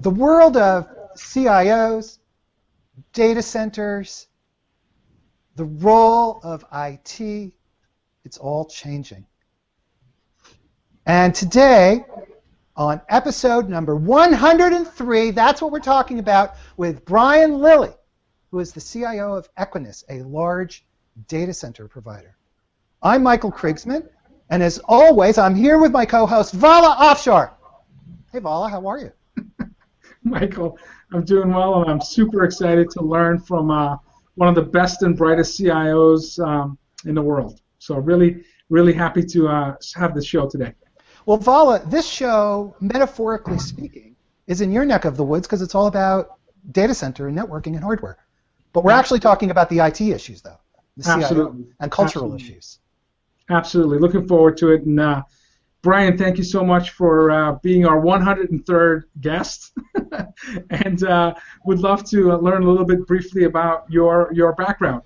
The world of CIOs, data centers, the role of IT, it's all changing. And today, on episode number 103, that's what we're talking about with Brian Lillie, who is the CIO of Equinix, a large data center provider. I'm Michael Krigsman, and as always, I'm here with my co-host, Vala Offshore. Hey, Vala, how are you? Michael, I'm doing well, and I'm super excited to learn from one of the best and brightest CIOs in the world. So really, really happy to have this show today. Well, Vala, this show, metaphorically speaking, is in your neck of the woods because it's all about data center and networking and hardware. But we're actually talking about the IT issues, though, the CIO and cultural issues. Absolutely. Looking forward to it. And Brian, thank you so much for being our 103rd guest. And would love to learn a little bit briefly about your background.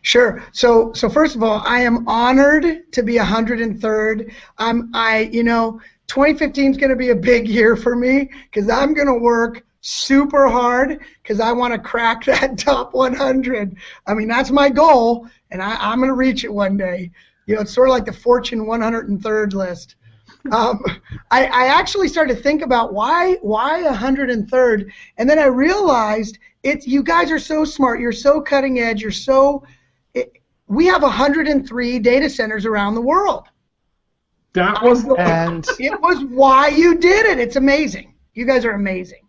Sure. So first of all, I am honored to be 103rd. 2015 is going to be a big year for me because I'm going to work super hard because I want to crack that top 100. I mean, that's my goal, and I'm going to reach it one day. It's sort of like the Fortune 103rd list. I actually started to think about why 103rd, and then I realized you guys are so smart. You're so cutting edge. We have 103 data centers around the world. That was it was why you did it. It's amazing. You guys are amazing.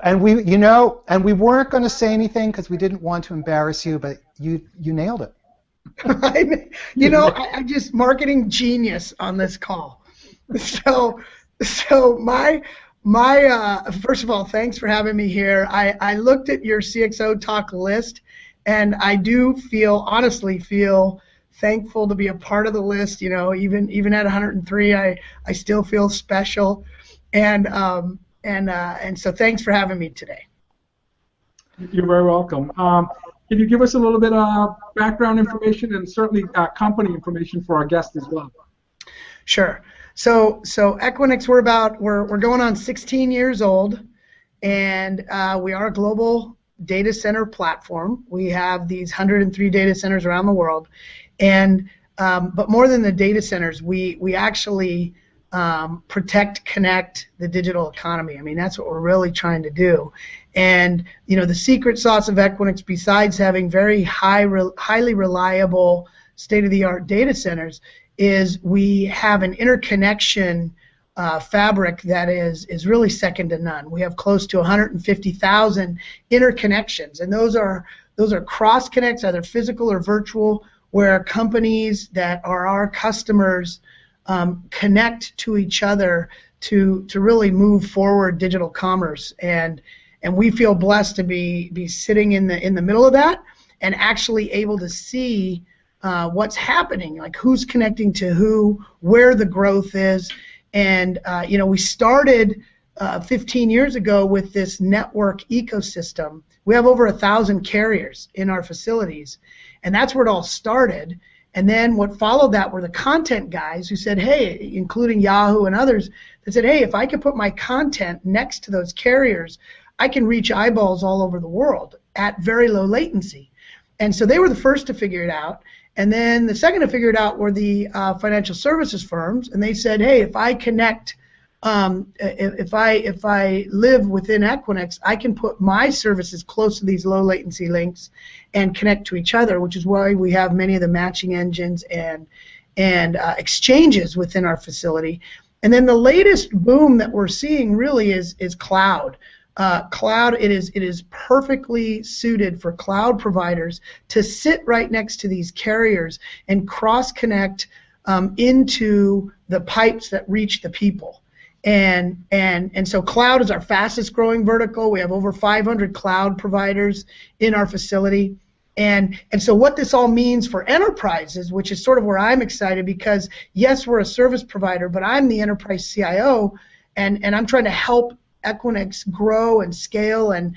And we weren't going to say anything because we didn't want to embarrass you, but you nailed it. I just marketing genius on this call. So my first of all, thanks for having me here. I looked at your CXOTalk list, and I do honestly feel thankful to be a part of the list. Even at 103, I still feel special, and so thanks for having me today. You're very welcome. Can you give us a little bit of background information and certainly company information for our guests as well? Sure. So Equinix, we're going on 16 years old, and we are a global data center platform. We have these 103 data centers around the world, and but more than the data centers, we actually protect, connect the digital economy. I mean, that's what we're really trying to do. And the secret sauce of Equinix, besides having very highly reliable, state-of-the-art data centers, is we have an interconnection fabric that is really second to none. We have close to 150,000 interconnections, and those are cross connects, either physical or virtual, where companies that are our customers connect to each other to really move forward digital commerce, and we feel blessed to be sitting in the middle of that and actually able to see what's happening, like who's connecting to who, where the growth is. And we started 15 years ago with this network ecosystem. We have over 1,000 carriers in our facilities, and that's where it all started. And then what followed that were the content guys who said, hey, including Yahoo and others, that said, hey, if I could put my content next to those carriers, I can reach eyeballs all over the world at very low latency. And so they were the first to figure it out. And then the second to figure it out were the financial services firms, and they said, hey, if I connect, if I live within Equinix, I can put my services close to these low latency links and connect to each other, which is why we have many of the matching engines and exchanges within our facility. And then the latest boom that we're seeing really is cloud. Cloud, it is perfectly suited for cloud providers to sit right next to these carriers and cross-connect into the pipes that reach the people. And so cloud is our fastest growing vertical. We have over 500 cloud providers in our facility. And so what this all means for enterprises, which is sort of where I'm excited, because yes, we're a service provider, but I'm the enterprise CIO, and I'm trying to help Equinix grow and scale and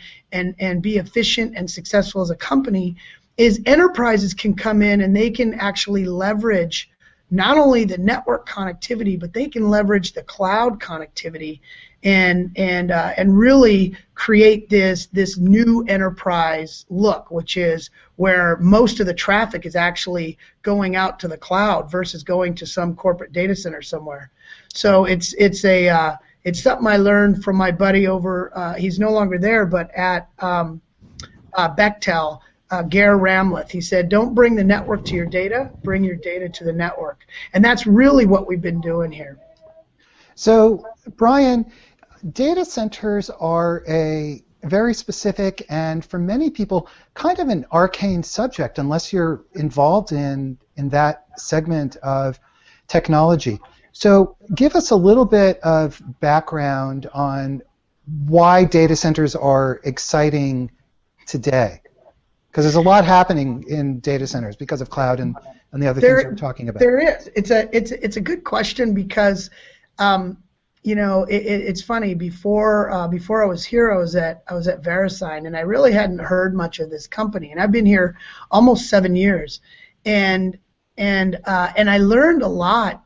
be efficient and successful as a company, is enterprises can come in and they can actually leverage not only the network connectivity, but they can leverage the cloud connectivity and really create this new enterprise look, which is where most of the traffic is actually going out to the cloud versus going to some corporate data center somewhere. So it's something I learned from my buddy over. He's no longer there, but at Bechtel. Gare Ramleth. He said, don't bring the network to your data, bring your data to the network. And that's really what we've been doing here. So, Brian, data centers are a very specific and, for many people, kind of an arcane subject unless you're involved in that segment of technology. So give us a little bit of background on why data centers are exciting today. Because there's a lot happening in data centers because of cloud and the other things we're talking about. There is. It's a good question because, it's funny. Before I was here, I was at VeriSign, and I really hadn't heard much of this company. And I've been here almost 7 years, and I learned a lot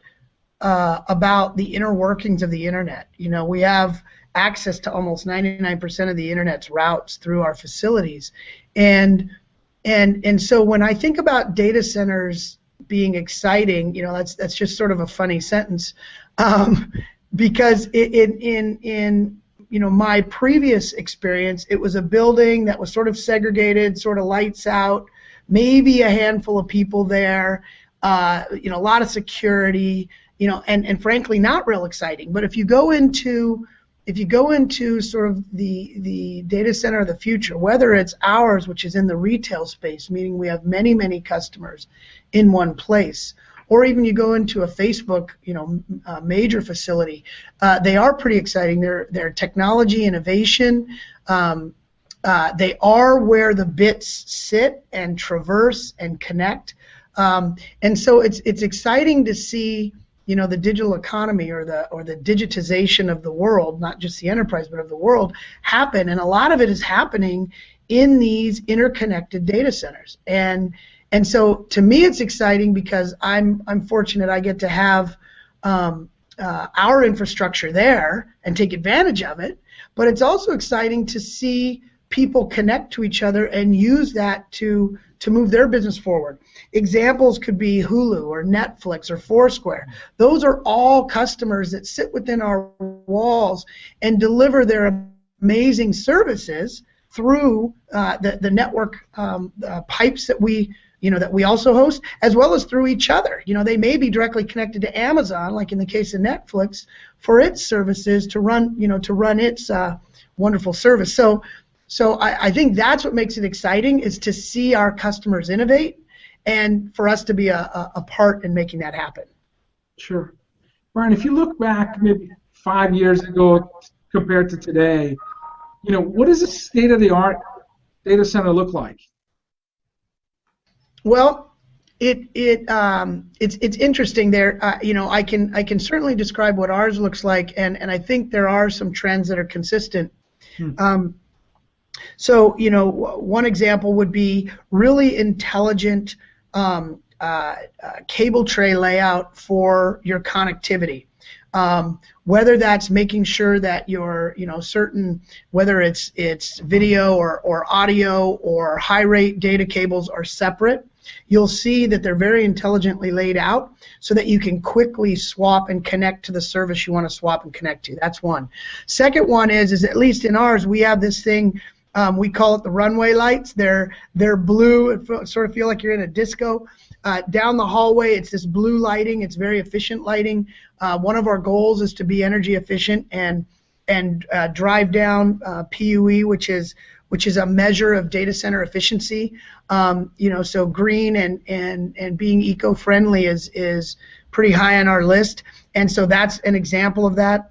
about the inner workings of the internet. We have access to almost 99% of the internet's routes through our facilities. And so when I think about data centers being exciting, that's just sort of a funny sentence, because in my previous experience, it was a building that was sort of segregated, sort of lights out, maybe a handful of people there, a lot of security, and frankly not real exciting. But if you go into sort of the data center of the future, whether it's ours, which is in the retail space, meaning we have many, many customers in one place, or even you go into a Facebook, major facility, they are pretty exciting. They're technology innovation. They are where the bits sit and traverse and connect. And so it's exciting to see the digital economy or the digitization of the world, not just the enterprise, but of the world, happen. And a lot of it is happening in these interconnected data centers. And so to me, it's exciting because I'm fortunate I get to have our infrastructure there and take advantage of it. But it's also exciting to see people connect to each other and use that to move their business forward. Examples could be Hulu or Netflix or Foursquare. Those are all customers that sit within our walls and deliver their amazing services through the network pipes that we also host, as well as through each other. They may be directly connected to Amazon, like in the case of Netflix, for its services to run its wonderful service. So I think that's what makes it exciting, is to see our customers innovate and for us to be a part in making that happen. Sure. Brian, if you look back maybe 5 years ago compared to today, what does the state-of-the-art data center look like? Well, it's interesting there. I can certainly describe what ours looks like, and I think there are some trends that are consistent. So, one example would be really intelligent cable tray layout for your connectivity. Whether that's making sure that your, certain, whether it's video or audio or high rate data cables are separate, you'll see that they're very intelligently laid out so that you can quickly swap and connect to the service you want to swap and connect to. That's one. Second one is at least in ours, we have this thing, we call it the runway lights. They're blue. It sort of feel like you're in a disco. Down the hallway, it's this blue lighting. It's very efficient lighting. One of our goals is to be energy efficient and drive down PUE, which is a measure of data center efficiency. So green and being eco-friendly is pretty high on our list. And so that's an example of that.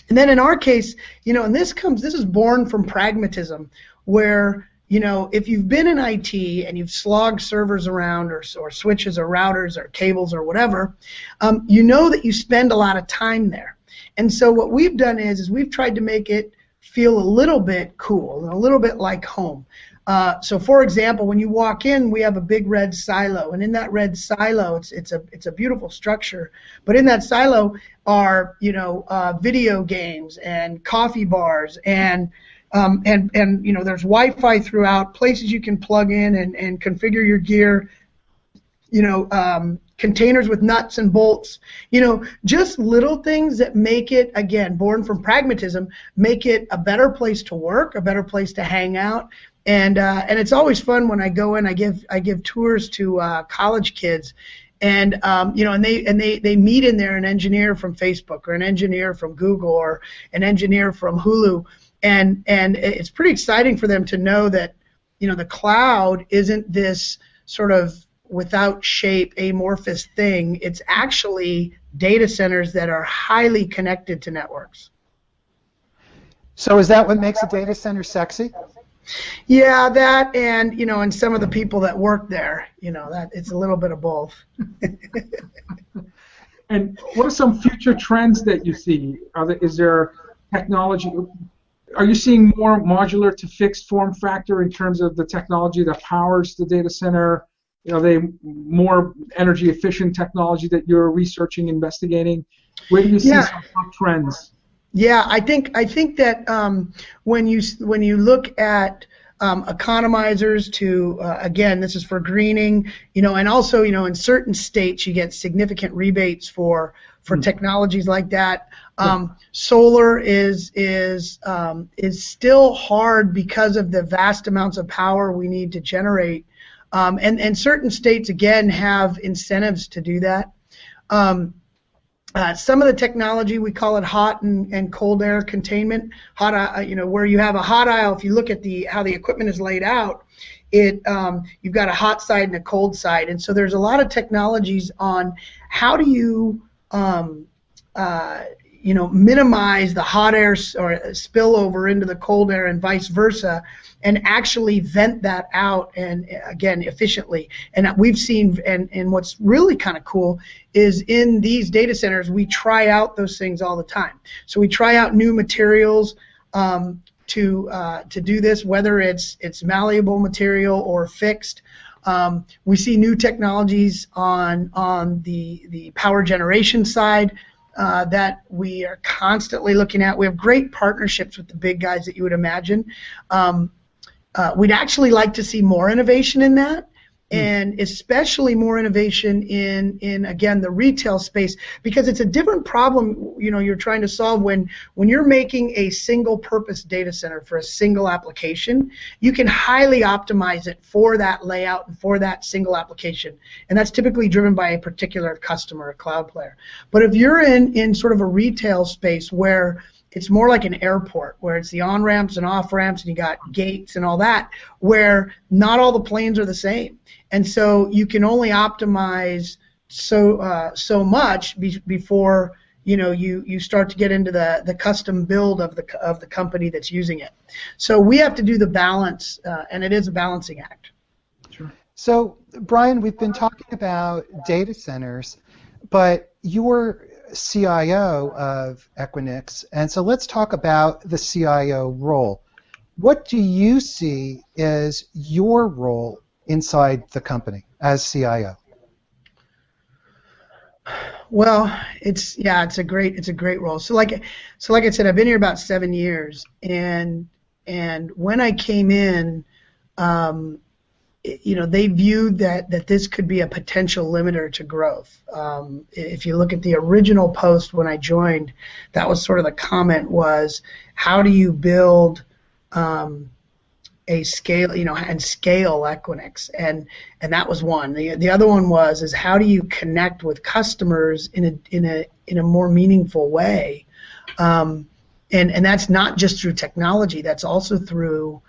And then in our case, and this is born from pragmatism, where if you've been in IT and you've slogged servers around or switches or routers or cables or whatever, you know that you spend a lot of time there. And so what we've done is we've tried to make it feel a little bit cool, a little bit like home. So for example, when you walk in, we have a big red silo, and in that red silo, it's a beautiful structure. But in that silo are video games and coffee bars and there's Wi-Fi throughout, places you can plug in and configure your gear. Containers with nuts and bolts, just little things that make it, again, born from pragmatism, make it a better place to work, a better place to hang out. And it's always fun when I go in. I give tours to college kids, and they meet in there an engineer from Facebook or an engineer from Google or an engineer from Hulu, and it's pretty exciting for them to know that the cloud isn't this sort of without shape, amorphous thing. It's actually data centers that are highly connected to networks. So is that what makes a data center sexy? Yeah, that and some of the people that work there, that it's a little bit of both. And what are some future trends that you see? Is there technology? Are you seeing more modular to fixed form factor in terms of the technology that powers the data center? Are they more energy efficient technology that you're researching, investigating? Where do you see some top trends? Yeah, I think that when you look at economizers to again, this is for greening, and also in certain states you get significant rebates for technologies like that. Solar is still hard because of the vast amounts of power we need to generate, and certain states again have incentives to do that. Some of the technology, we call it hot and cold air containment. Hot, where you have a hot aisle. If you look at how the equipment is laid out, you've got a hot side and a cold side, and so there's a lot of technologies on how do you minimize the hot air or spillover into the cold air and vice versa, and actually vent that out, and again, efficiently. And we've seen, and what's really kind of cool is in these data centers, we try out those things all the time. So we try out new materials to do this, whether it's malleable material or fixed. We see new technologies on the power generation side that we are constantly looking at. We have great partnerships with the big guys that you would imagine. We'd actually like to see more innovation in that, and especially more innovation in again, the retail space, because it's a different problem you're trying to solve when you're making a single purpose data center for a single application. You can highly optimize it for that layout and for that single application, and that's typically driven by a particular customer, a cloud player. But if you're in sort of a retail space where it's more like an airport, where it's the on-ramps and off-ramps and you got gates and all that, where not all the planes are the same. And so you can only optimize so much before you start to get into the custom build of the company that's using it. So we have to do the balance, and it is a balancing act. Sure. So Brian, we've been talking about data centers, but you're CIO of Equinix, and so let's talk about the CIO role. What do you see as your role inside the company as CIO? Well, it's a great role. So like I said, I've been here about 7 years, and when I came in, they viewed that this could be a potential limiter to growth. If you look at the original post when I joined, that was sort of the comment was, how do you build a scale, and scale Equinix, and that was one. The other one is how do you connect with customers in a more meaningful way, and that's not just through technology. That's also through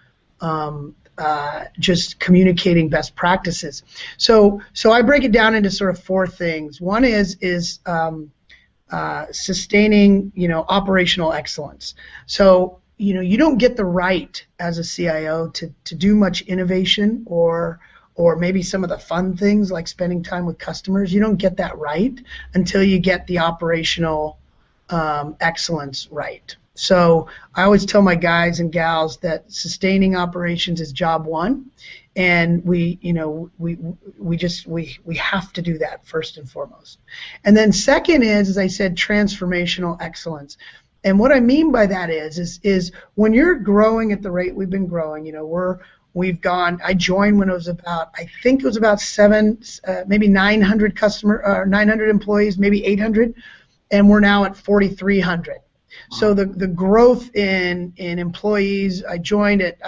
just communicating best practices. So I break it down into sort of four things. One is sustaining, operational excellence. So you don't get the right as a CIO to do much innovation or maybe some of the fun things like spending time with customers. You don't get that right until you get the operational excellence right. So I always tell my guys and gals that sustaining operations is job one, and we have to do that first and foremost. And then second is, as I said, transformational excellence. And what I mean by that is when you're growing at the rate we've been growing, I joined when it was about, I think it was about maybe 900 employees, maybe 800, and we're now at 4,300. So the growth in employees, I joined at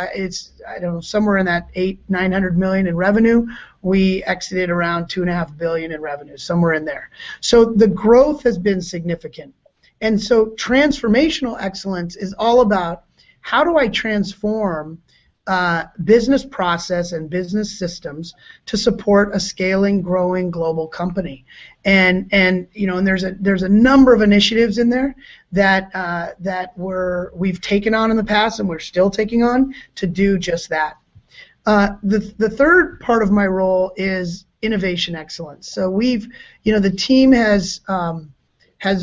somewhere in that 900 million in revenue. We exited around 2.5 billion in revenue, somewhere in there. So the growth has been significant. And so transformational excellence is all about how do I transform business process and business systems to support a scaling, growing global company, and there's a number of initiatives in there that we've taken on in the past and we're still taking on to do just that. The third part of my role is innovation excellence. So the team has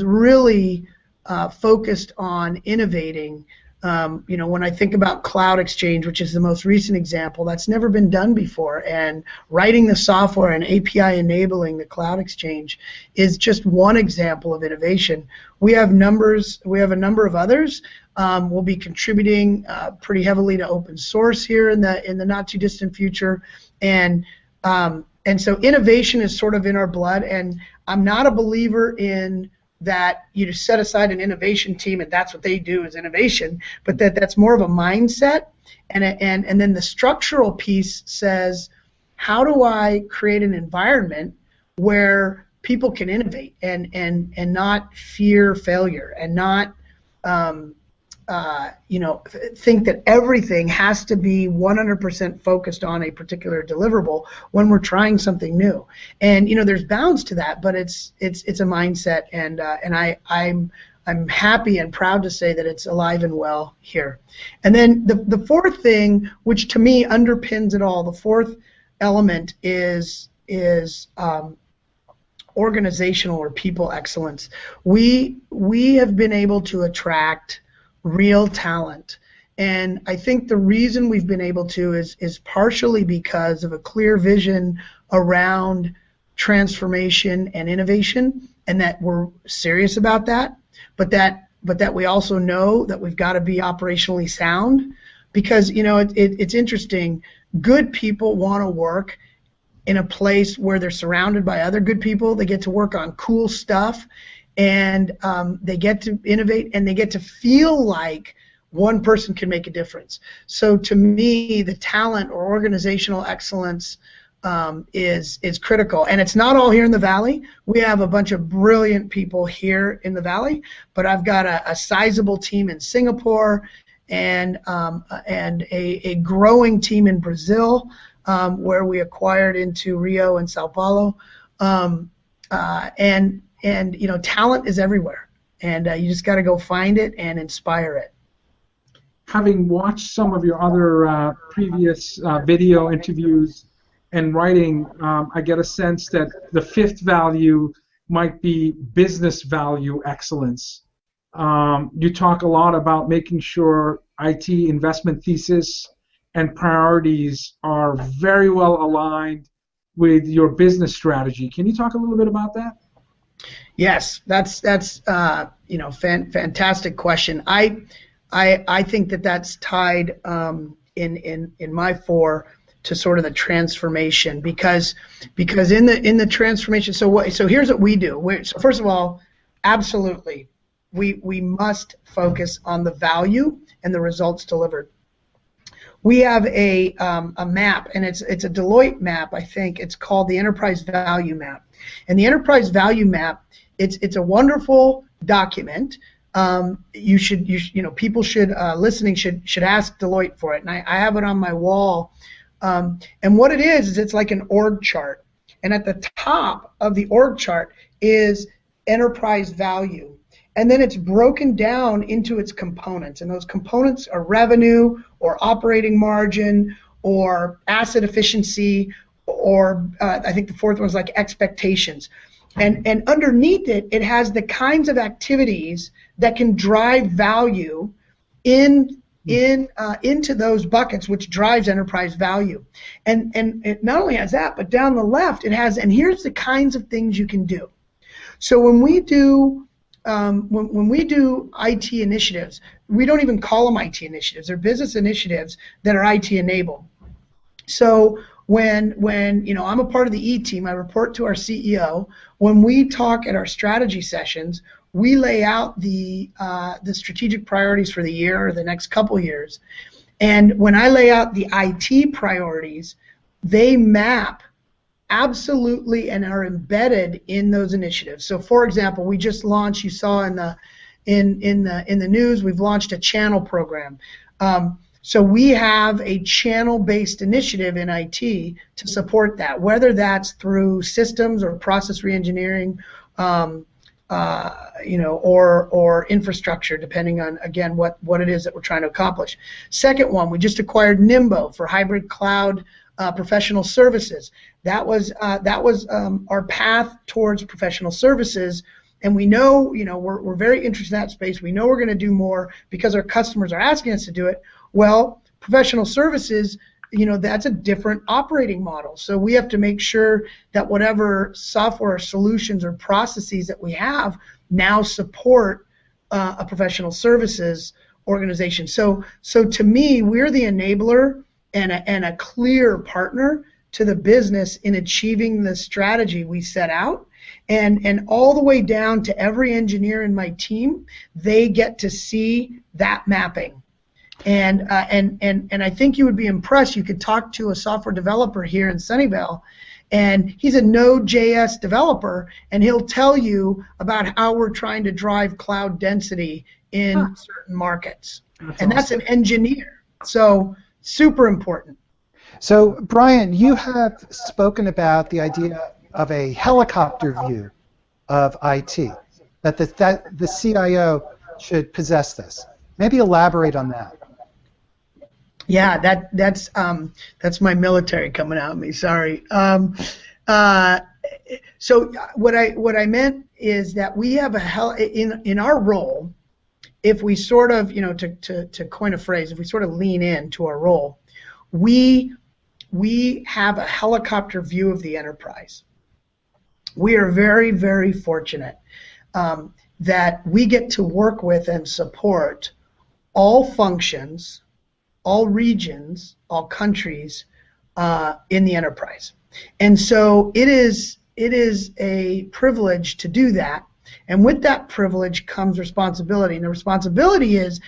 really focused on innovating. When I think about Cloud Exchange, which is the most recent example, that's never been done before, and writing the software and API enabling the Cloud Exchange is just one example of innovation. We have a number of others. We'll be contributing pretty heavily to open source here in the not too distant future, and so innovation is sort of in our blood. And I'm not a believer in that you just set aside an innovation team and that's what they do is innovation, but that's more of a mindset, and then the structural piece says, how do I create an environment where people can innovate and not fear failure and not think that everything has to be 100% focused on a particular deliverable when we're trying something new. And there's bounds to that, but it's a mindset, and I'm happy and proud to say that it's alive and well here. And then the fourth thing, which to me underpins it all, the fourth element is organizational or people excellence. We have been able to attract real talent, and I think the reason we've been able to is partially because of a clear vision around transformation and innovation, and that we're serious about that, but that we also know that we've got to be operationally sound, because it's interesting. Good people want to work in a place where they're surrounded by other good people. They get to work on cool stuff, and they get to innovate, and they get to feel like one person can make a difference. So to me, the talent or organizational excellence is critical. And it's not all here in the Valley. We have a bunch of brilliant people here in the Valley, but I've got a sizable team in Singapore and a growing team in Brazil, where we acquired into Rio and Sao Paulo. And talent is everywhere, and you just got to go find it and inspire it. Having watched some of your other previous video interviews and writing, I get a sense that the fifth value might be business value excellence. You talk a lot about making sure IT investment thesis and priorities are very well aligned with your business strategy. Can you talk a little bit about that? Yes, that's fantastic question. I think that's tied in my four to sort of the transformation, because in the transformation. So here's what we do. So first of all, absolutely, we must focus on the value and the results delivered. We have a map, and it's a Deloitte map. I think it's called the Enterprise Value Map. And the Enterprise Value Map, it's a wonderful document. People listening should ask Deloitte for it, and I have it on my wall. And what it is it's like an org chart, and at the top of the org chart is enterprise value, and then it's broken down into its components, and those components are revenue or operating margin or asset efficiency, or I think the fourth one is like expectations. And underneath it, it has the kinds of activities that can drive value into those buckets, which drives enterprise value. And it not only has that, but down the left it has, and here's the kinds of things you can do. So when we do when we do IT initiatives, we don't even call them IT initiatives. They're business initiatives that are IT enabled. So when I'm a part of the E team, I report to our CEO. When we talk at our strategy sessions, we lay out the strategic priorities for the year or the next couple years. And when I lay out the IT priorities, they map absolutely and are embedded in those initiatives. So, for example, we just launched. You saw in the news, we've launched a channel program. So we have a channel-based initiative in IT to support that, whether that's through systems or process reengineering, or infrastructure, depending on, again, what it is that we're trying to accomplish. Second one, we just acquired Nimbo for hybrid cloud professional services. That was our path towards professional services, and we know, we're very interested in that space. We know we're going to do more because our customers are asking us to do it. Well, professional services, that's a different operating model. So we have to make sure that whatever software solutions or processes that we have now support a professional services organization. So to me, we're the enabler and a clear partner to the business in achieving the strategy we set out. And all the way down to every engineer in my team, they get to see that mapping. And I think you would be impressed. You could talk to a software developer here in Sunnyvale, and he's a Node.js developer, and he'll tell you about how we're trying to drive cloud density in certain markets. That's an engineer. So super important. So, Brian, you have spoken about the idea of a helicopter view of IT, that the CIO should possess this. Maybe elaborate on that. Yeah, that's my military coming out of me. Sorry. So what I meant is that we have in our role, if we sort of, to coin a phrase, if we sort of lean into our role, we have a helicopter view of the enterprise. We are very, very fortunate that we get to work with and support all functions, all regions, all countries in the enterprise. And so it is a privilege to do that. And with that privilege comes responsibility. And the responsibility is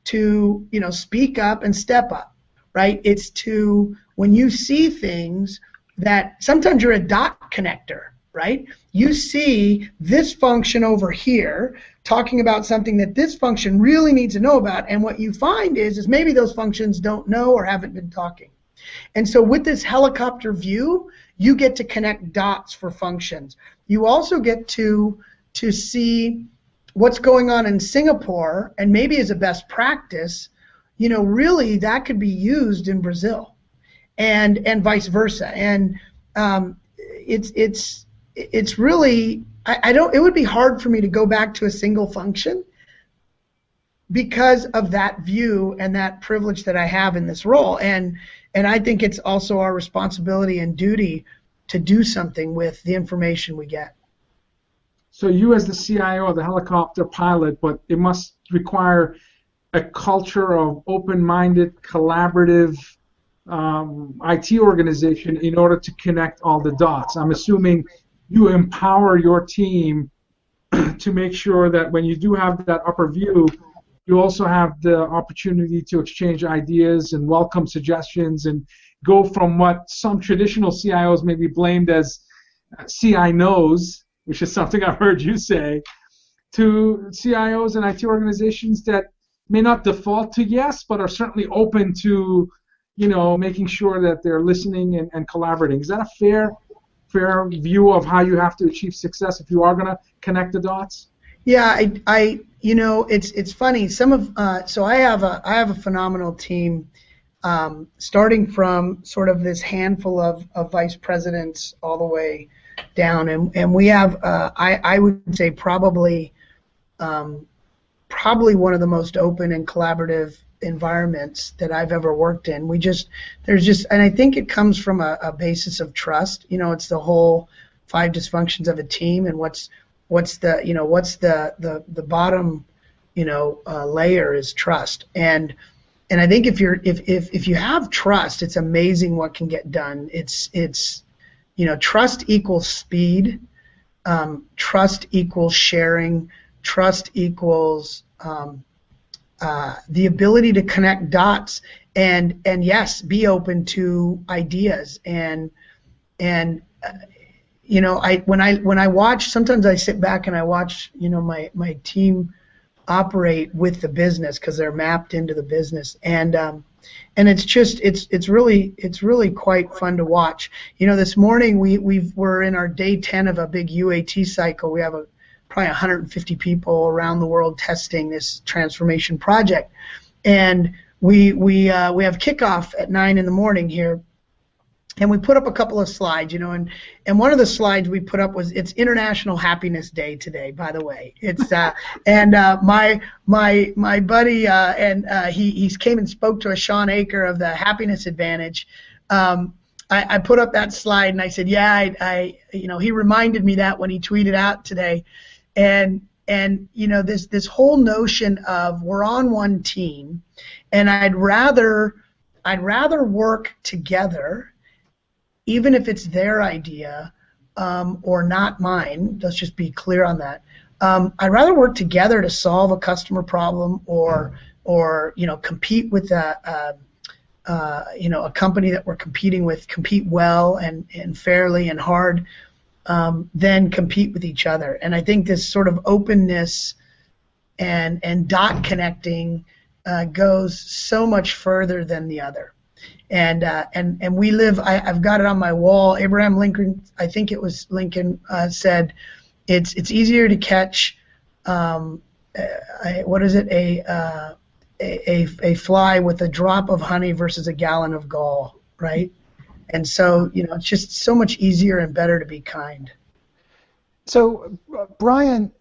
to, speak up and step up, right? It's to, when you see things that sometimes you're a dot connector, right? You see this function over here talking about something that this function really needs to know about, and what you find is maybe those functions don't know or haven't been talking. And so with this helicopter view, you get to connect dots for functions. You also get to see what's going on in Singapore, and maybe as a best practice, really that could be used in Brazil, and vice versa. And it's really, it would be hard for me to go back to a single function because of that view and that privilege that I have in this role. And I think it's also our responsibility and duty to do something with the information we get. So you as the CIO are the helicopter pilot, but it must require a culture of open-minded, collaborative IT organization in order to connect all the dots. I'm assuming you empower your team to make sure that when you do have that upper view, you also have the opportunity to exchange ideas and welcome suggestions and go from what some traditional CIOs may be blamed as CI knows, which is something I've heard you say, to CIOs and IT organizations that may not default to yes, but are certainly open to, making sure that they're listening and collaborating. Is that a fair view of how you have to achieve success if you are going to connect the dots? Yeah, it's funny. So I have a phenomenal team, starting from sort of this handful of vice presidents all the way down, and we have I would say probably one of the most open and collaborative environments that I've ever worked in. And I think it comes from a basis of trust. It's the whole 5 dysfunctions of a team, and what's the bottom layer is trust. And I think if you have trust, it's amazing what can get done. It's trust equals speed, trust equals sharing, trust equals the ability to connect dots, and yes, be open to ideas. And when I watch, sometimes I sit back and I watch my team operate with the business, because they're mapped into the business, and it's really quite fun to watch. This morning we're in our day 10 of a big UAT cycle. We have probably 150 people around the world testing this transformation project, and we have kickoff at 9 in the morning here. And we put up a couple of slides, and one of the slides we put up was, it's International Happiness Day today, by the way. It's and my buddy he came and spoke to us, Sean Aker of the Happiness Advantage. I put up that slide and I said, he reminded me that when he tweeted out today, and this whole notion of we're on one team, and I'd rather work together, even if it's their idea or not mine. Let's just be clear on that. I'd rather work together to solve a customer problem, or compete with a company that we're competing with, compete well and fairly and hard, than compete with each other. And I think this sort of openness and dot connecting goes so much further than the other. And we live, I've got it on my wall. Abraham Lincoln, I think it was Lincoln, said it's easier to catch a fly with a drop of honey versus a gallon of gall, right? And so it's just so much easier and better to be kind. So Brian,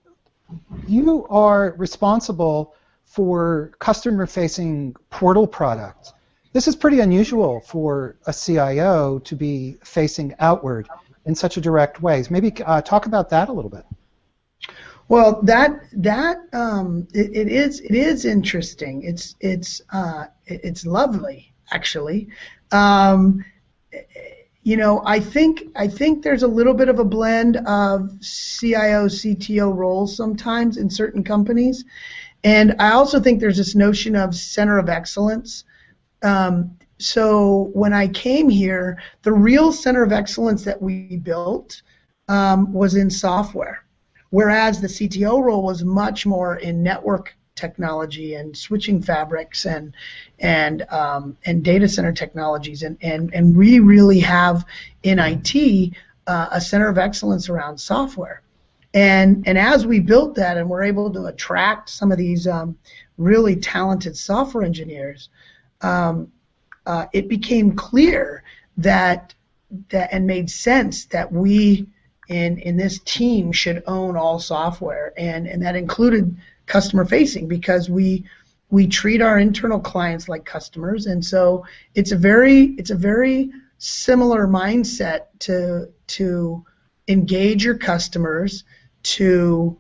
you are responsible for customer-facing portal products. This is pretty unusual for a CIO to be facing outward in such a direct way. Maybe talk about that a little bit. Well, it is interesting. It's lovely, actually. I think there's a little bit of a blend of CIO, CTO roles sometimes in certain companies, and I also think there's this notion of center of excellence. So when I came here, the real center of excellence that we built was in software, whereas the CTO role was much more in network technology and switching fabrics and data center technologies, and we really have in IT a center of excellence around software. And as we built that and we're able to attract some of these really talented software engineers, it became clear that and made sense that we in this team should own all software, and that included customer facing, because we treat our internal clients like customers, and so it's a very similar mindset to engage your customers, to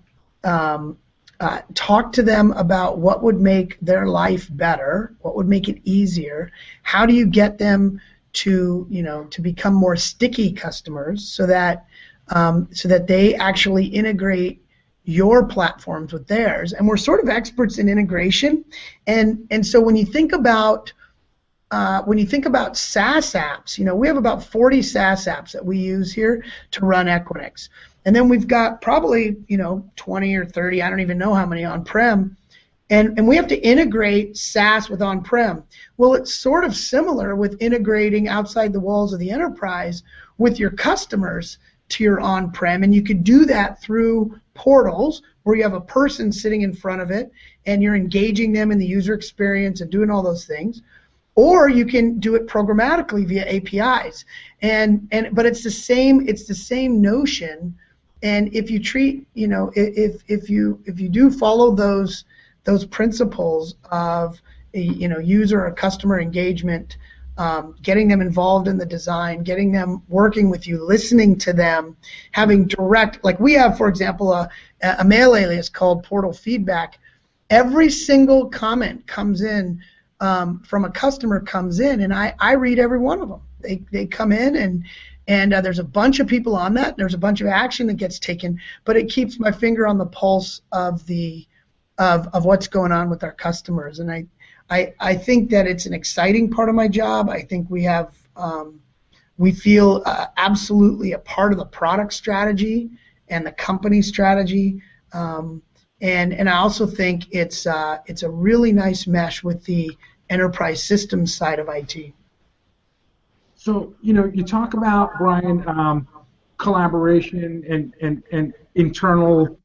talk to them about what would make their life better, what would make it easier, how do you get them to become more sticky customers, so that they actually integrate your platforms with theirs. And we're sort of experts in integration, and so when you think about SaaS apps, we have about 40 SaaS apps that we use here to run Equinix. And then we've got probably 20 or 30, I don't even know how many on-prem, and we have to integrate SaaS with on-prem. Well, it's sort of similar with integrating outside the walls of the enterprise with your customers to your on-prem, and you could do that through portals where you have a person sitting in front of it and you're engaging them in the user experience and doing all those things. or you can do it programmatically via APIs. But it's the same notion. And if you treat, if you do follow those principles of user or customer engagement, getting them involved in the design, getting them working with you, listening to them, having direct, like we have, for example, a mail alias called Portal Feedback. Every single comment comes in from a customer comes in, and I read every one of them. They come in, and there's a bunch of people on that. There's a bunch of action that gets taken, but it keeps my finger on the pulse of what's going on with our customers. And I think that it's an exciting part of my job. I think we feel absolutely a part of the product strategy and the company strategy. And I also think it's a really nice mesh with the enterprise systems side of IT. So, you talk about, Brian, collaboration and internal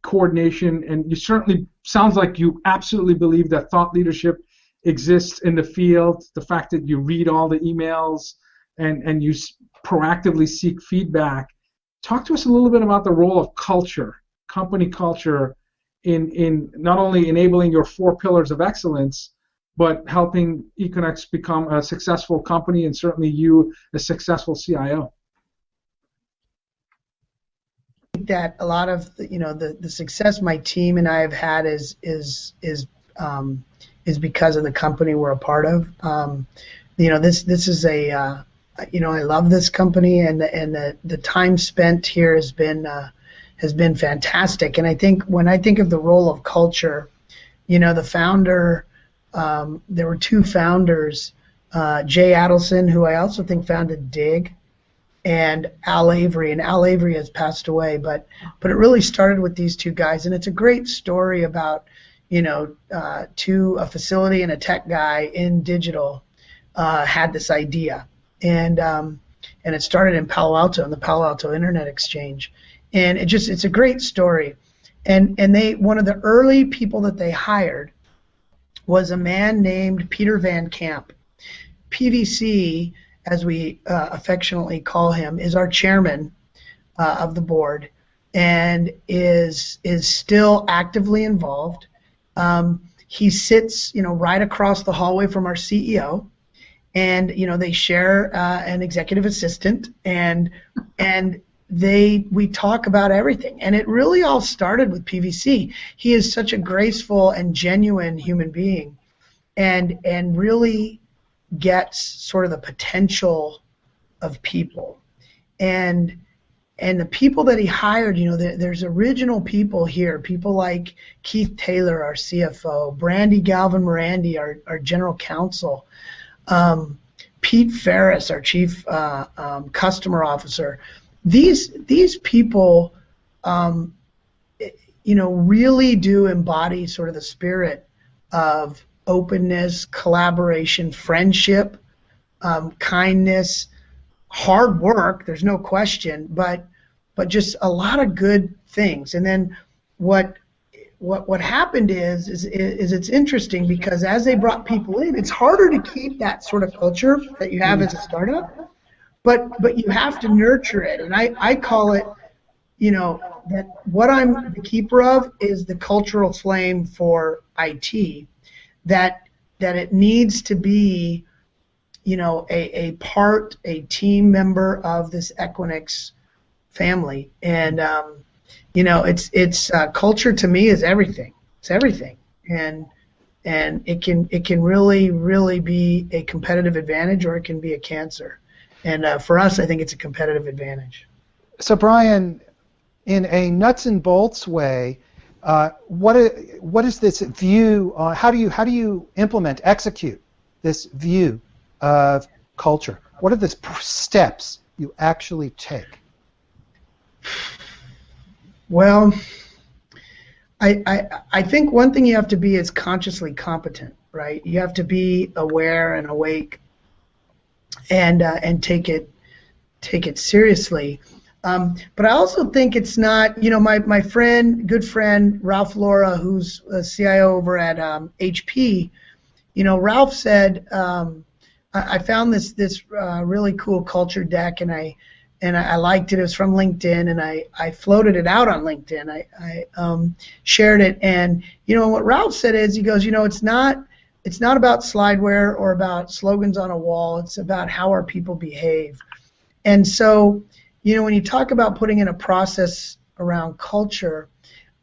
coordination, and you certainly sounds like you absolutely believe that thought leadership exists in the field. The fact that you read all the emails and you proactively seek feedback. Talk to us a little bit about the role of culture, company culture, in not only enabling your 4 pillars of excellence, but helping Equinix become a successful company, and certainly you a successful CIO. I think that a lot of the success my team and I have had is because of the company we're a part of. This is I love this company, and the time spent here has been fantastic. And I think when I think of the role of culture, the founder, there were 2 founders, Jay Adelson, who I also think founded Dig, and Al Avery. And Al Avery has passed away, but it really started with these 2 guys. And it's a great story about, a facility and a tech guy in digital had this idea. And it started in Palo Alto, in the Palo Alto Internet Exchange. And it's a great story. And one of the early people that they hired was a man named Peter Van Camp. PVC, as we affectionately call him, is our chairman of the board and is still actively involved. He sits, right across the hallway from our CEO, and they share an executive assistant, and we talk about everything. And it really all started with PVC. He is such a graceful and genuine human being, and really gets sort of the potential of people. And the people that he hired, there's original people here, people like Keith Taylor, our CFO, Brandy Galvin-Morandi, our general counsel, Pete Ferris, our chief customer officer. These people, really do embody sort of the spirit of openness, collaboration, friendship, kindness, hard work. There's no question, but just a lot of good things. And then what happened is it's interesting, because as they brought people in, it's harder to keep that sort of culture that you have as a startup. But you have to nurture it, and I call it, that what I'm the keeper of is the cultural flame for IT, that it needs to be, a team member of this Equinix family, and it's culture to me is everything. It's everything, and it can really be a competitive advantage, or it can be a cancer. And for us, I think it's a competitive advantage. So, Brian, in a nuts and bolts way, what is this view? How do you execute this view of culture? What are the steps you actually take? Well, I think one thing you have to be is consciously competent, right? You have to be aware and awake, and take it seriously. But I also think it's not, my good friend Ralph Laura, who's a CIO over at HP, Ralph said, I found this really cool culture deck, and I liked it. It was from LinkedIn, and I floated it out on LinkedIn. I shared it, and what Ralph said is, he goes, it's not about slideware or about slogans on a wall. It's about how our people behave. And so, when you talk about putting in a process around culture,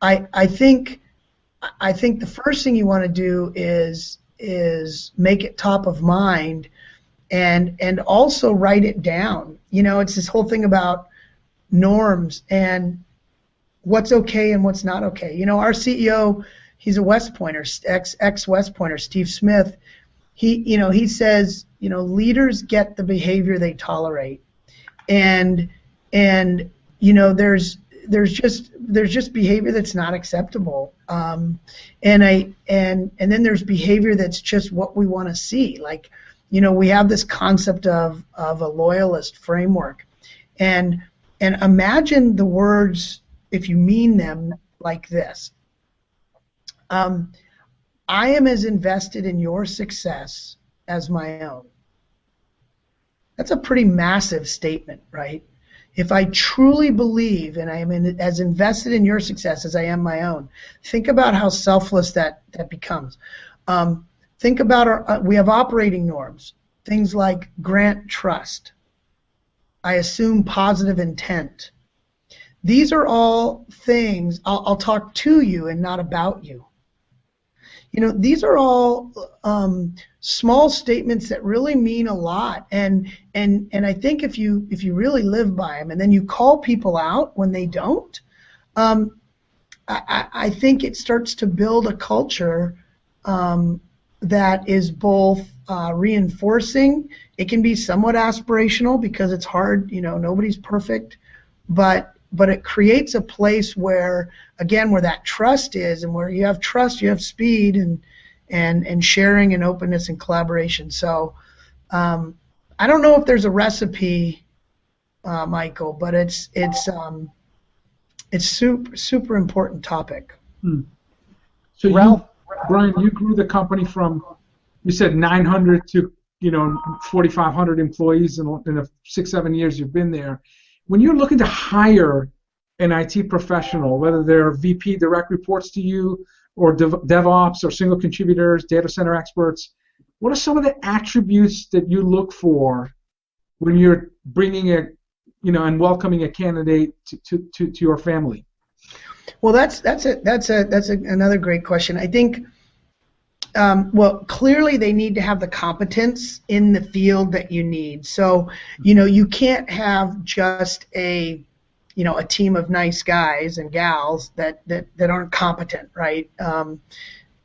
I think the first thing you want to do is make it top of mind, and also write it down. It's this whole thing about norms and what's okay and what's not okay. Our CEO, he's a West Pointer, ex West Pointer, Steve Smith. He says, leaders get the behavior they tolerate, and there's just behavior that's not acceptable, and then there's behavior that's just what we want to see. Like, we have this concept of a loyalist framework, and imagine the words if you mean them like this. I am as invested in your success as my own. That's a pretty massive statement, right? If I truly believe and I am as invested in your success as I am my own, think about how selfless that becomes. Think about we have operating norms, things like grant trust. I assume positive intent. These are all things, I'll talk to you and not about you. These are all small statements that really mean a lot, and I think if you really live by them, and then you call people out when they don't, I think it starts to build a culture that is both reinforcing. It can be somewhat aspirational because it's hard. Nobody's perfect, but it creates a place where, again, where that trust is, and where you have trust, you have speed and sharing and openness and collaboration. So I don't know if there's a recipe, Michael, but it's super important topic. So Ralph, Brian, you grew the company from, you said 900 to 4,500 employees in the 6-7 years you've been there. When you're looking to hire an IT professional, whether they're VP direct reports to you, or DevOps, or single contributors, data center experts, what are some of the attributes that you look for when you're bringing and welcoming a candidate to your family? Well, that's another great question. I think, well, clearly they need to have the competence in the field that you need. So, you can't have just a team of nice guys and gals that aren't competent, right?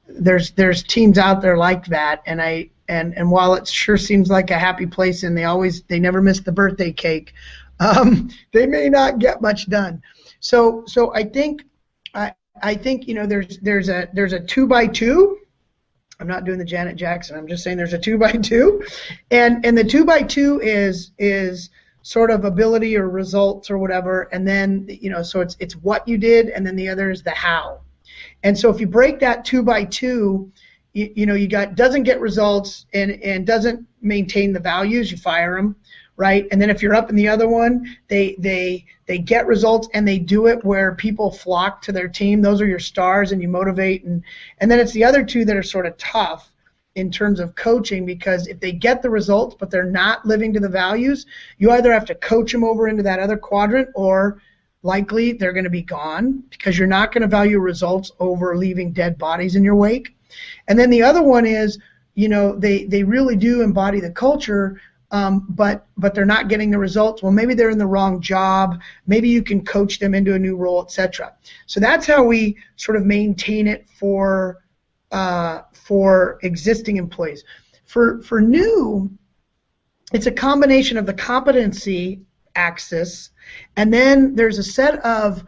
There's teams out there like that, and while it sure seems like a happy place, and they never miss the birthday cake, they may not get much done. So I think there's a 2x2. I'm not doing the Janet Jackson. I'm just saying there's a 2x2, and the 2x2 is sort of ability or results or whatever, and then so it's what you did, and then the other is the how. And so if you break that 2x2, you got doesn't get results and doesn't maintain the values, you fire them, right? And then if you're up in the other one, they get results and they do it where people flock to their team. Those are your stars, and you motivate, and then it's the other two that are sort of tough in terms of coaching, because if they get the results but they're not living to the values, you either have to coach them over into that other quadrant, or likely they're going to be gone, because you're not going to value results over leaving dead bodies in your wake. And then the other one is, they really do embody the culture, but they're not getting the results. Well, maybe they're in the wrong job. Maybe you can coach them into a new role, etc. So that's how we sort of maintain it for existing employees. For new, it's a combination of the competency axis, and then there's a set of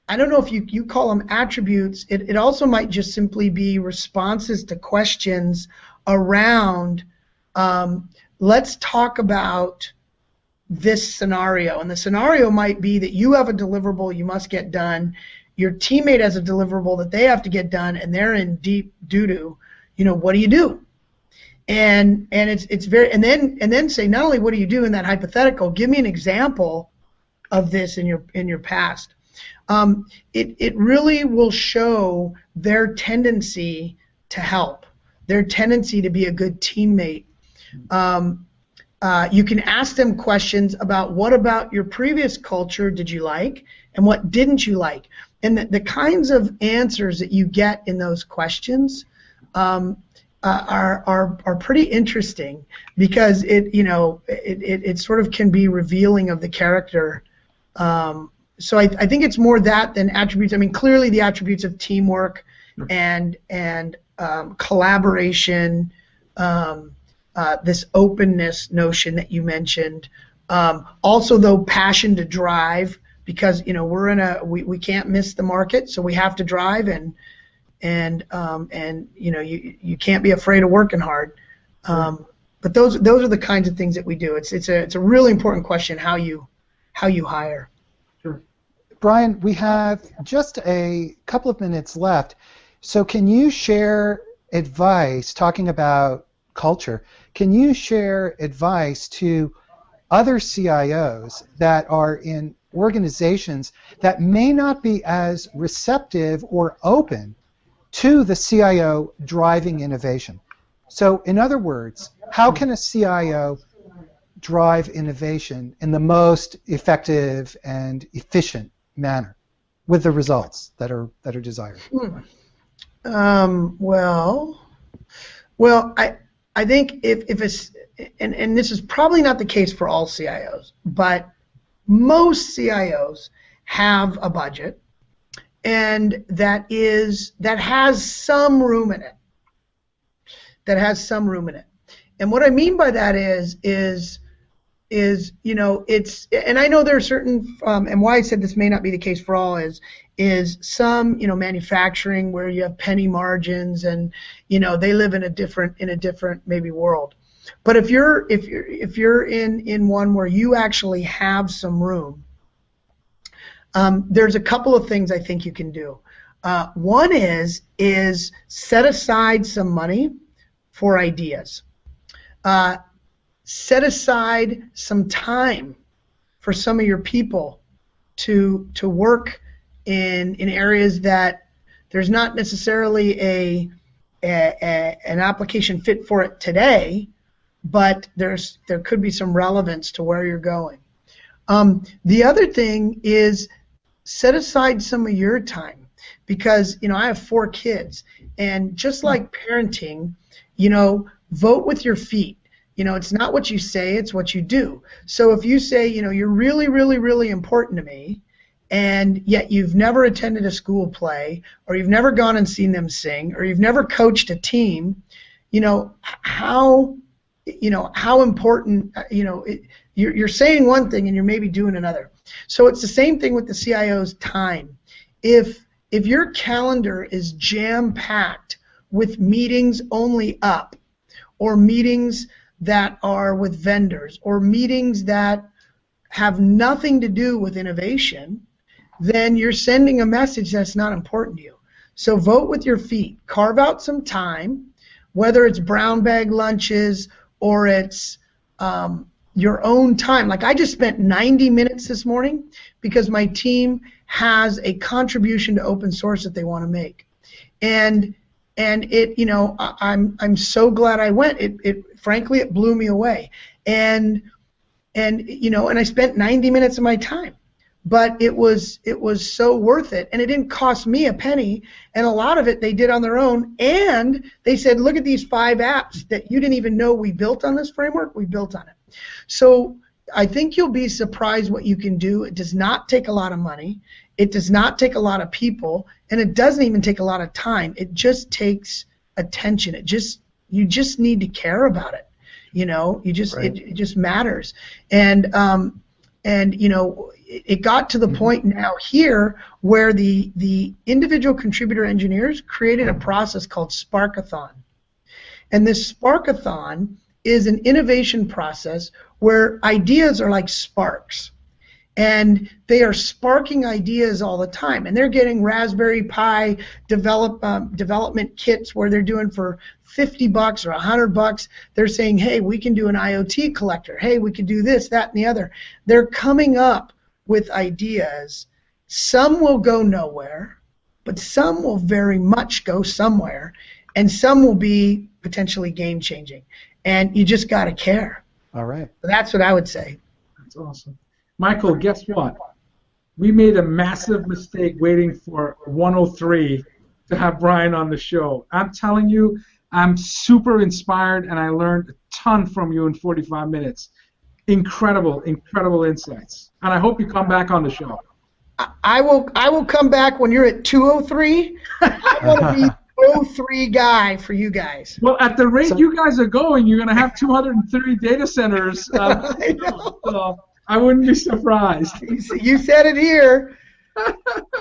I don't know if you call them attributes. It also might just simply be responses to questions around, let's talk about this scenario. And the scenario might be that you have a deliverable you must get done. your teammate has a deliverable that they have to get done, and they're in deep doo-doo. What do you do? And it's very, and then say, not only what do you do in that hypothetical, give me an example of this in your past. It really will show their tendency to help, their tendency to be a good teammate. You can ask them questions about what about your previous culture did you like and what didn't you like, and the kinds of answers that you get in those questions are pretty interesting, because it sort of can be revealing of the character. So I think it's more that than attributes. I mean, clearly the attributes of teamwork and collaboration, this openness notion that you mentioned. Also, though, passion to drive, because we can't miss the market, so we have to drive, and you can't be afraid of working hard. But those are the kinds of things that we do. It's a really important question, how you hire. Brian, we have just a couple of minutes left, so can you share advice, talking about culture, can you share advice to other CIOs that are in organizations that may not be as receptive or open to the CIO driving innovation? So in other words, how can a CIO drive innovation in the most effective and efficient manner with the results that are desired? Well, I think if it's, and this is probably not the case for all CIOs, but most CIOs have a budget, and that has some room in it. And what I mean by that is it's, and I know there are certain, and why I said this may not be the case for all is some, manufacturing where you have penny margins, and they live in a different maybe world. But if you're in one where you actually have some room, there's a couple of things I think you can do. One is set aside some money for ideas. Set aside some time for some of your people to work in areas that there's not necessarily an application fit for it today, but there could be some relevance to where you're going. The other thing is set aside some of your time, because I have 4 kids, and just like parenting, vote with your feet. It's not what you say, it's what you do. So if you say, you're really, really, really important to me, and yet you've never attended a school play, or you've never gone and seen them sing, or you've never coached a team, how important, you're saying one thing and you're maybe doing another. So it's the same thing with the CIO's time. If your calendar is jam-packed with meetings only up, or meetings that are with vendors, or meetings that have nothing to do with innovation, then you're sending a message that's not important to you. So vote with your feet. Carve out some time, whether it's brown bag lunches or it's your own time. Like I just spent 90 minutes this morning because my team has a contribution to open source that they want to make. And it, I'm so glad I went. Frankly, it blew me away. And I spent 90 minutes of my time, but it was so worth it, and it didn't cost me a penny. And a lot of it they did on their own, and they said, look at these 5 apps that you didn't even know we built on this framework. We built on it. So I think you'll be surprised what you can do. It does not take a lot of money. It does not take a lot of people, and it doesn't even take a lot of time. It just takes attention. You just need to care about it. It just matters. And it got to the point now here where the individual contributor engineers created a process called Sparkathon. And this Sparkathon is an innovation process where ideas are like sparks. And they are sparking ideas all the time, and they're getting Raspberry Pi development kits where they're doing for $50 or $100. They're saying, hey, we can do an IoT collector. Hey, we can do this, that, and the other. They're coming up with ideas. Some will go nowhere, but some will very much go somewhere, and some will be potentially game-changing. And you just got to care. All right. That's what I would say. That's awesome. Michael, guess what? We made a massive mistake waiting for 103 to have Brian on the show. I'm telling you, I'm super inspired, and I learned a ton from you in 45 minutes. Incredible, incredible insights. And I hope you come back on the show. I will come back when you're at 203. I want to be 203 guy for you guys. Well, at the rate you guys are going, you're going to have 230 data centers. I know. So I wouldn't be surprised. You said it here.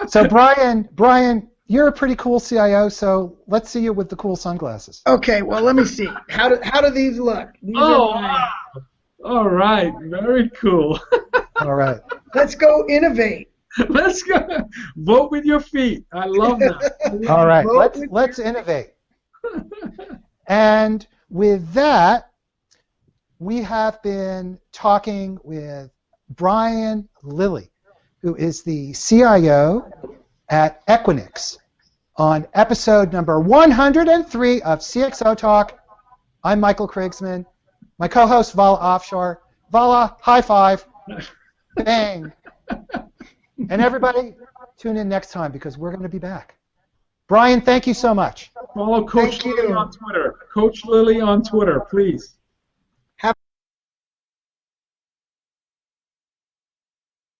So Brian, you're a pretty cool CIO, so let's see you with the cool sunglasses. Okay, well, let me see. How do these look? These Wow. All right. Very cool. All right. Let's go innovate. Let's go. Vote with your feet. I love that. All right. Let's innovate. And with that, we have been talking with Brian Lillie, who is the CIO at Equinix, on episode number 103 of CXOTalk. I'm Michael Krigsman. My co-host, Vala Offshore. Vala, high five. Bang. And everybody, tune in next time because we're going to be back. Brian, thank you so much. Follow Coach Lillie on Twitter. Coach Lillie on Twitter, please.